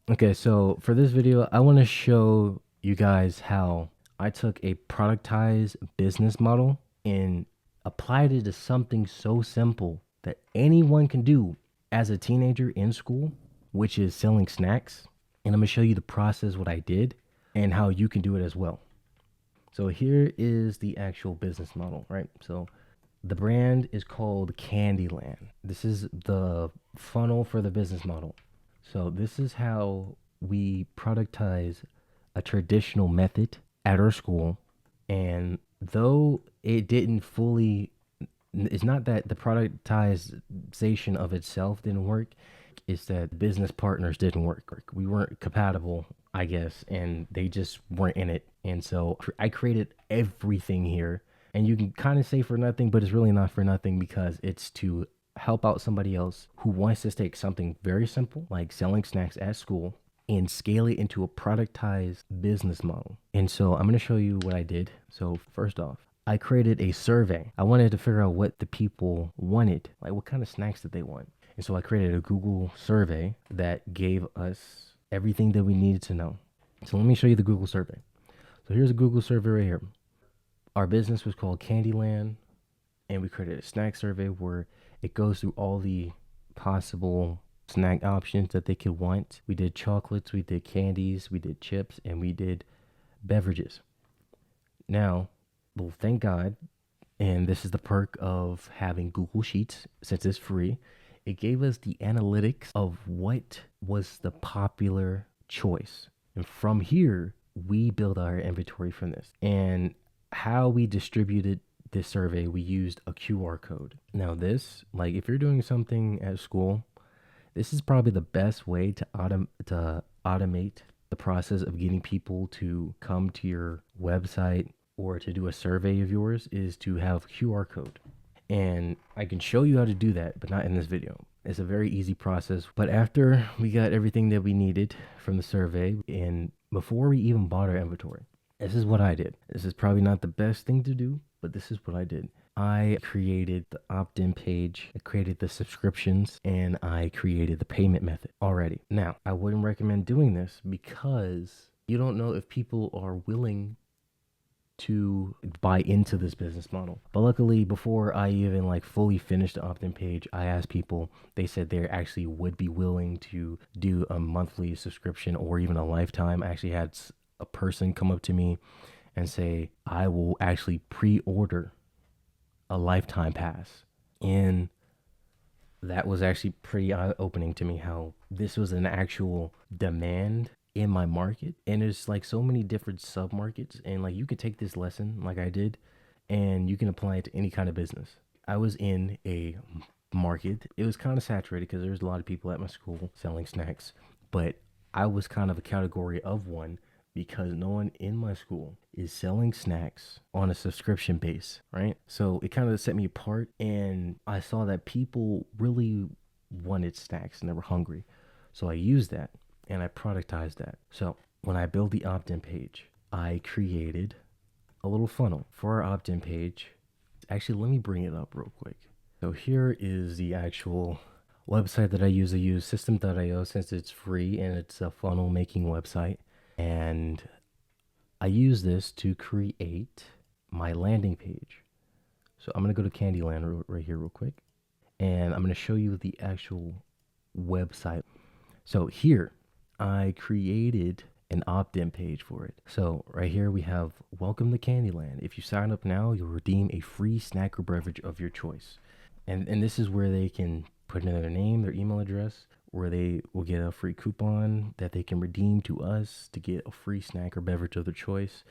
Okay, so for this video, I want to show you guys how I took a productized business model and applied it to something so simple that anyone can do as a teenager in school, which is selling snacks. And I'm going to show you the process, what I did, and how you can do it as well. So here is the actual business model, right? So the brand is called Candyland. This is the funnel for the business model. So this is how we productize a traditional method at our school. And though it didn't fully, it's not that the productization of itself didn't work, it's that business partners didn't work. We weren't compatible, I guess, and they just weren't in it. And so I created everything here. And you can kind of say for nothing, but it's really not for nothing because it's to help out somebody else who wants to take something very simple, like selling snacks at school, and scale it into a productized business model. And so I'm going to show you what I did. So, first off, I created a survey. I wanted to figure out what the people wanted, like what kind of snacks did they want. And so I created a Google survey that gave us everything that we needed to know. So let me show you the Google survey. So here's a Google survey right here. Our business was called Candyland, and we created a snack survey where it goes through all the possible snack options that they could want. We did chocolates, we did candies, we did chips, and we did beverages. Now, well, thank God, and this is the perk of having Google Sheets since it's free. It gave us the analytics of what was the popular choice. And from here, we build our inventory from this. And how we distributed this survey, we used a QR code. Now, this, like if you're doing something at school, this is probably the best way to automate the process of getting people to come to your website or to do a survey of yours is to have QR code. And I can show you how to do that, but not in this video. It's a very easy process. But after we got everything that we needed from the survey and before we even bought our inventory, this is what I did. This is probably not the best thing to do, but this is what I did. I created the opt-in page, I created the subscriptions, and I created the payment method already. Now, I wouldn't recommend doing this because you don't know if people are willing to buy into this business model. But luckily, before I even like fully finished the opt-in page, I asked people, they said they actually would be willing to do a monthly subscription or even a lifetime. I actually had a person come up to me and say, I will actually pre-order a lifetime pass. And that was actually pretty eye-opening to me how this was an actual demand in my market. And there's like so many different sub markets, and like you could take this lesson like I did and you can apply it to any kind of business. I was in a market, it was kind of saturated because there's a lot of people at my school selling snacks, but I was kind of a category of one because no one in my school is selling snacks on a subscription base, right? So it kind of set me apart, and I saw that people really wanted snacks and they were hungry. So I used that and I productized that. So when I built the opt-in page, I created a little funnel for our opt-in page. Actually, let me bring it up real quick. So here is the actual website that I use. I use system.io since it's free and it's a funnel making website. And I use this to create my landing page. So I'm going to go to Candyland right here real quick. And I'm going to show you the actual website. So here, I created an opt-in page for it. So right here we have welcome to Candyland. If you sign up now, you'll redeem a free snack or beverage of your choice. And this is where they can put in their name, their email address, where they will get a free coupon that they can redeem to us to get a free snack or beverage of their choice.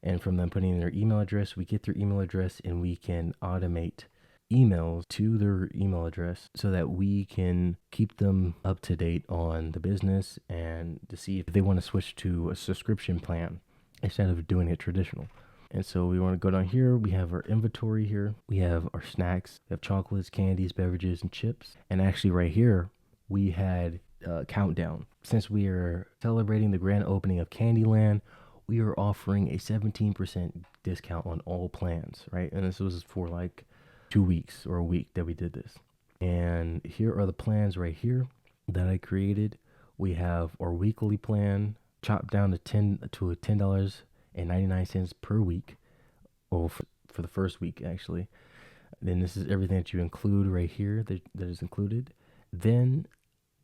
And from them putting in their email address, we get their email address and we can automate emails to their email address so that we can keep them up to date on the business and to see if they want to switch to a subscription plan instead of doing it traditional. And so we want to go down here. We have our inventory here. We have our snacks. We have chocolates, candies, beverages, and chips. And actually right here, we had a countdown. Since we are celebrating the grand opening of Candyland, we are offering a 17% discount on all plans, right? And this was for like 2 weeks or a week that we did this. And here are the plans right here that I created We have our weekly plan chopped down to $10.99 per week, or for the first week actually. Then this is everything that you include right here that is included. Then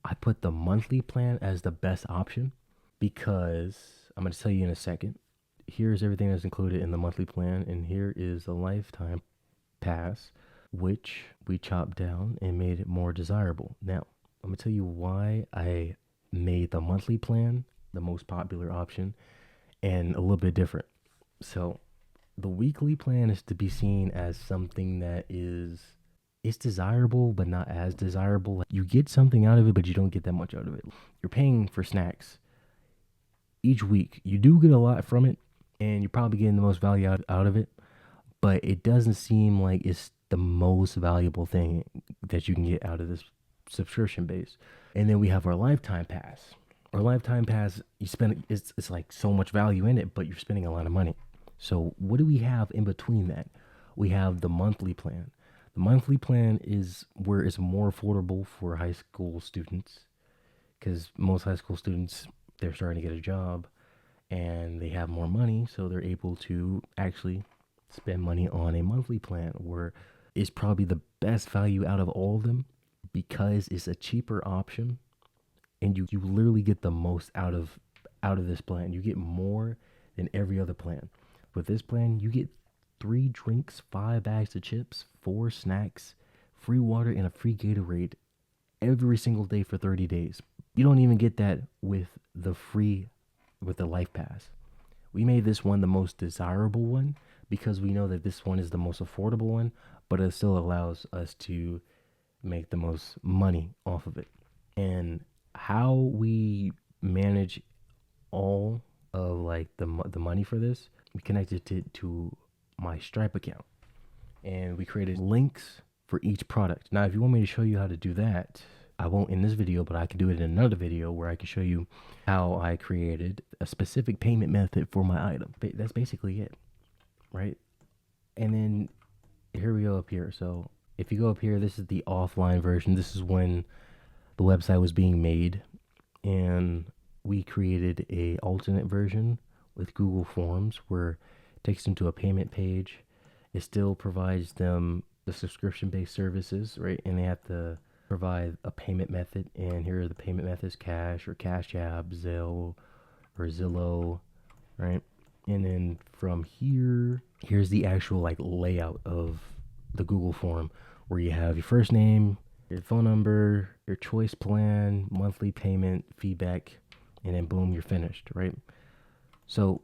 I put the monthly plan as the best option because I'm going to tell you in a second. Here's everything that's included in the monthly plan, and here is the lifetime pass, which we chopped down and made it more desirable. Now, I'm going to tell you why I made the monthly plan the most popular option and a little bit different. So, the weekly plan is to be seen as something that it's desirable but not as desirable. You get something out of it, but you don't get that much out of it. You're paying for snacks each week. You do get a lot from it, and you're probably getting the most value out of it, but it doesn't seem like it's the most valuable thing that you can get out of this subscription base. And then we have our lifetime pass. Our lifetime pass, you spend it's like so much value in it, but you're spending a lot of money. So what do we have in between that? We have the monthly plan. The monthly plan is where it's more affordable for high school students because most high school students, they're starting to get a job and they have more money, so they're able to actually spend money on a monthly plan where it's probably the best value out of all of them because it's a cheaper option and you literally get the most out of this plan. You get more than every other plan. With this plan, you get 3 drinks, 5 bags of chips, 4 snacks, free water, and a free Gatorade every single day for 30 days. You don't even get that with the Life Pass. We made this one the most desirable one because we know that this one is the most affordable one, but it still allows us to make the most money off of it. And how we manage all of like the money for this, we connected it to my Stripe account, and we created links for each product. Now, if you want me to show you how to do that, I won't in this video, but I can do it in another video where I can show you how I created a specific payment method for my item. That's basically it, right? And then here we go up here. So if you go up here, this is the offline version. This is when the website was being made, and we created a alternate version with Google Forms where it takes them to a payment page. It still provides them the subscription-based services, right? And they have to provide a payment method, and here are the payment methods: cash or Cash App, Zelle or Zillow, right? And then from here, here's the actual like layout of the Google form where you have your first name, your phone number, your choice plan, monthly payment, feedback, and then boom, you're finished, right? So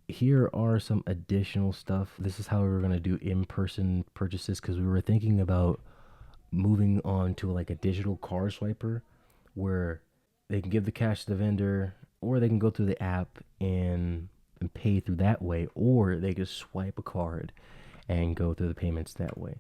here are some additional stuff. This is how we were going to do in-person purchases because we were thinking about moving on to like a digital card swiper where they can give the cash to the vendor, or they can go through the app and pay through that way, or they could swipe a card and go through the payments that way.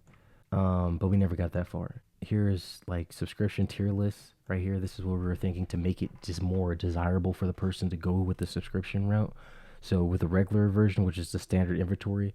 But we never got that far. Here's like subscription tier lists right here. This is what we were thinking to make it just more desirable for the person to go with the subscription route. So with the regular version, which is the standard inventory,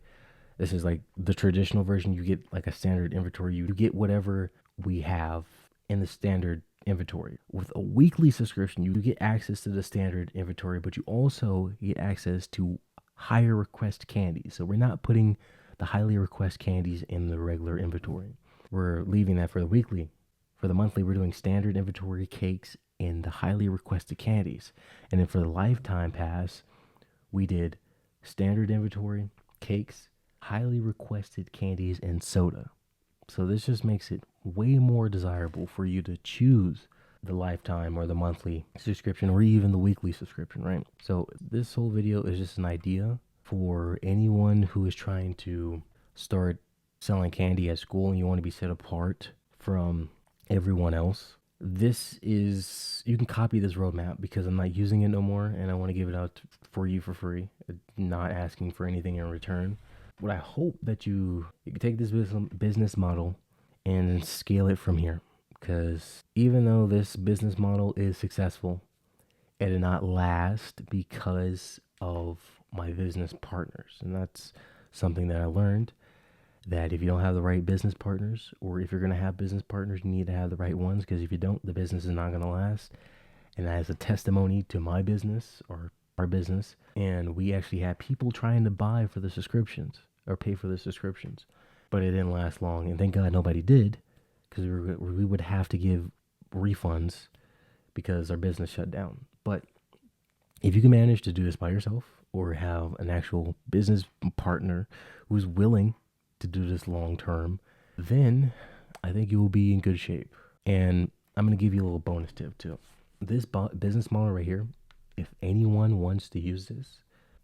this is like the traditional version. You get like a standard inventory. You get whatever we have in the standard inventory. With a weekly subscription, you get access to the standard inventory, but you also get access to higher request candies. So we're not putting the highly request candies in the regular inventory. We're leaving that for the weekly. For the monthly, we're doing standard inventory, cakes, and the highly requested candies. And then for the lifetime pass, we did standard inventory, cakes, highly requested candies, and soda. So this just makes it way more desirable for you to choose the lifetime or the monthly subscription or even the weekly subscription, right? So this whole video is just an idea for anyone who is trying to start selling candy at school and you want to be set apart from everyone else. This is, you can copy this roadmap because I'm not using it no more and I want to give it out for you for free, not asking for anything in return. What I hope that you can take this business model and scale it from here, because even though this business model is successful, it did not last because of my business partners. And that's something that I learned, that if you don't have the right business partners, or if you're going to have business partners, you need to have the right ones, because if you don't, the business is not going to last. and as a testimony to my business or our business. And we actually had people trying to buy for the subscriptions or pay for the subscriptions, but it didn't last long. And thank God nobody did, because we would have to give refunds because our business shut down. But if you can manage to do this by yourself or have an actual business partner who's willing to do this long term, then I think you will be in good shape. And I'm going to give you a little bonus tip too. This business model right here, if anyone wants to use this,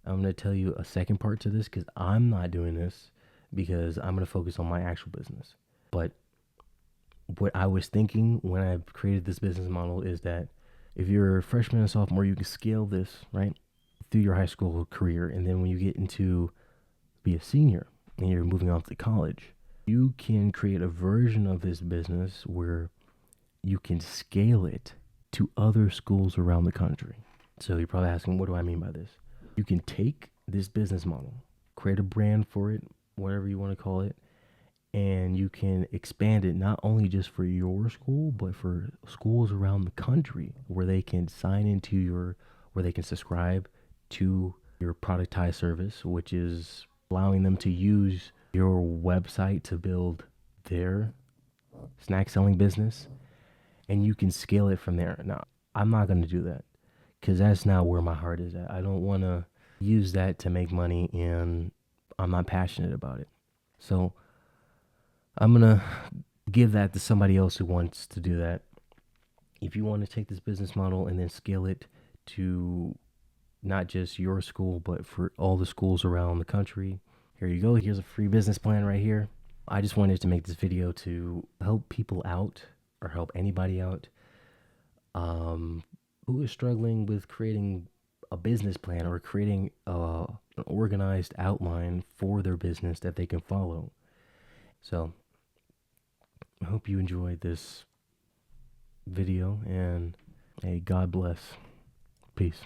I'm going to tell you a second part to this, because I'm not doing this because I'm going to focus on my actual business. But what I was thinking when I created this business model is that if you're a freshman and sophomore, you can scale this, right, through your high school career. And then when you get into be a senior and you're moving off to college, you can create a version of this business where you can scale it to other schools around the country. So you're probably asking, what do I mean by this? You can take this business model, create a brand for it, whatever you want to call it, and you can expand it not only just for your school, but for schools around the country where they can sign into where they can subscribe to your productized service, which is allowing them to use your website to build their snack selling business, and you can scale it from there. Now, I'm not going to do that because that's not where my heart is at. I don't want to use that to make money, and I'm not passionate about it. So I'm going to give that to somebody else who wants to do that. If you want to take this business model and then scale it to not just your school, but for all the schools around the country, here you go. Here's a free business plan right here. I just wanted to make this video to help people out, or help anybody out who is struggling with creating a business plan or creating an organized outline for their business that they can follow. So I hope you enjoyed this video, and hey, God bless. Peace.